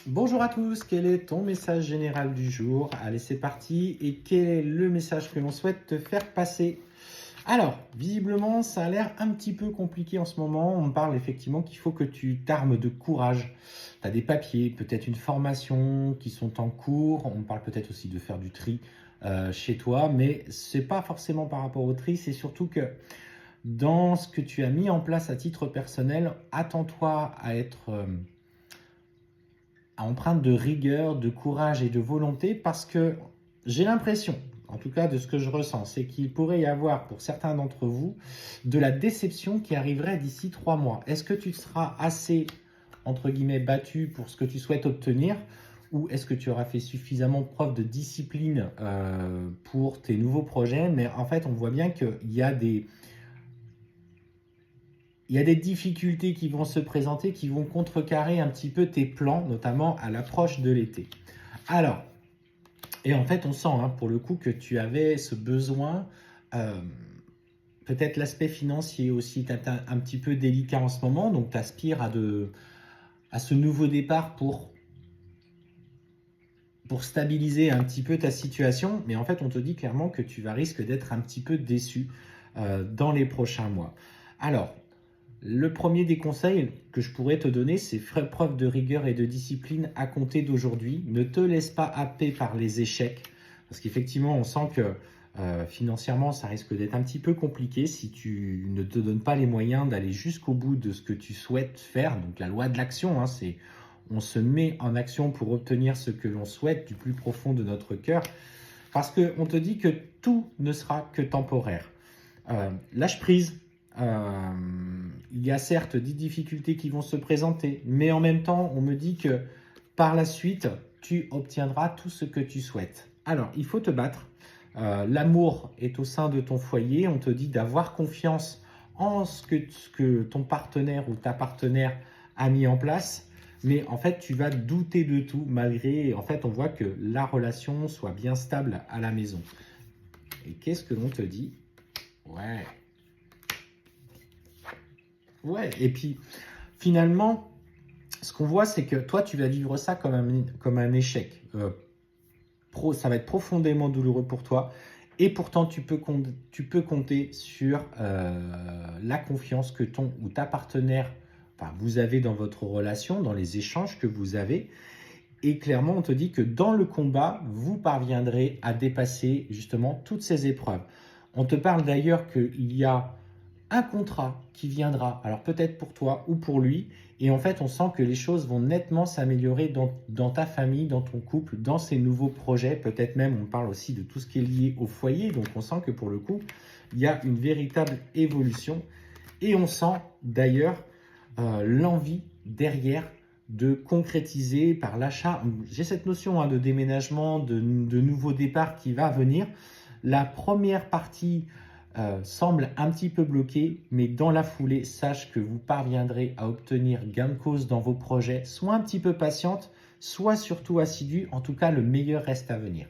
Bonjour à tous, quel est ton message général du jour? Allez, c'est parti. Et quel est le message que l'on souhaite te faire passer? Alors, visiblement, ça a l'air un petit peu compliqué en ce moment. On me parle effectivement qu'il faut que tu t'armes de courage. Tu as des papiers, peut-être une formation qui sont en cours. On me parle peut-être aussi de faire du tri chez toi, mais c'est pas forcément par rapport au tri, c'est surtout que dans ce que tu as mis en place à titre personnel, attends-toi à être empreinte de rigueur, de courage et de volonté parce que j'ai l'impression, en tout cas de ce que je ressens, c'est qu'il pourrait y avoir pour certains d'entre vous de la déception qui arriverait d'ici 3 mois. Est-ce que tu seras assez, entre guillemets, battu pour ce que tu souhaites obtenir ou est-ce que tu auras fait suffisamment preuve de discipline pour tes nouveaux projets? Mais en fait, on voit bien qu'il y a des difficultés qui vont se présenter, qui vont contrecarrer un petit peu tes plans, notamment à l'approche de l'été. Alors, et en fait, on sent pour le coup que tu avais ce besoin, peut-être l'aspect financier aussi, tu es un petit peu délicat en ce moment, donc tu aspires à ce nouveau départ pour stabiliser un petit peu ta situation, mais en fait, on te dit clairement que tu vas risquer d'être un petit peu déçu dans les prochains mois. Alors, le premier des conseils que je pourrais te donner, c'est faire preuve de rigueur et de discipline à compter d'aujourd'hui. Ne te laisse pas happer par les échecs, parce qu'effectivement, on sent que financièrement, ça risque d'être un petit peu compliqué si tu ne te donnes pas les moyens d'aller jusqu'au bout de ce que tu souhaites faire. Donc la loi de l'action, c'est on se met en action pour obtenir ce que l'on souhaite du plus profond de notre cœur, parce qu'on te dit que tout ne sera que temporaire. Lâche prise. Il y a certes des difficultés qui vont se présenter, mais en même temps, on me dit que par la suite, tu obtiendras tout ce que tu souhaites. Alors, il faut te battre. L'amour est au sein de ton foyer. On te dit d'avoir confiance en ce que ton partenaire ou ta partenaire a mis en place. Mais en fait, tu vas douter de tout malgré, en fait, on voit que la relation soit bien stable à la maison. Et qu'est-ce que l'on te dit? Ouais, et puis finalement, ce qu'on voit, c'est que toi, tu vas vivre ça comme un échec. Ça va être profondément douloureux pour toi. Et pourtant, tu peux compter sur la confiance que ton ou ta partenaire, enfin, vous avez dans votre relation, dans les échanges que vous avez. Et clairement, on te dit que dans le combat, vous parviendrez à dépasser justement toutes ces épreuves. On te parle d'ailleurs qu'il y a un contrat qui viendra, alors peut-être pour toi ou pour lui, et en fait on sent que les choses vont nettement s'améliorer dans ta famille, dans ton couple, dans ces nouveaux projets, peut-être même on parle aussi de tout ce qui est lié au foyer, donc on sent que pour le coup il y a une véritable évolution, et on sent d'ailleurs l'envie derrière de concrétiser par l'achat. J'ai cette notion de déménagement, de nouveau départ qui va venir. La première partie semble un petit peu bloquée, mais dans la foulée, sache que vous parviendrez à obtenir gain de cause dans vos projets. Sois un petit peu patiente, sois surtout assidue. En tout cas, le meilleur reste à venir.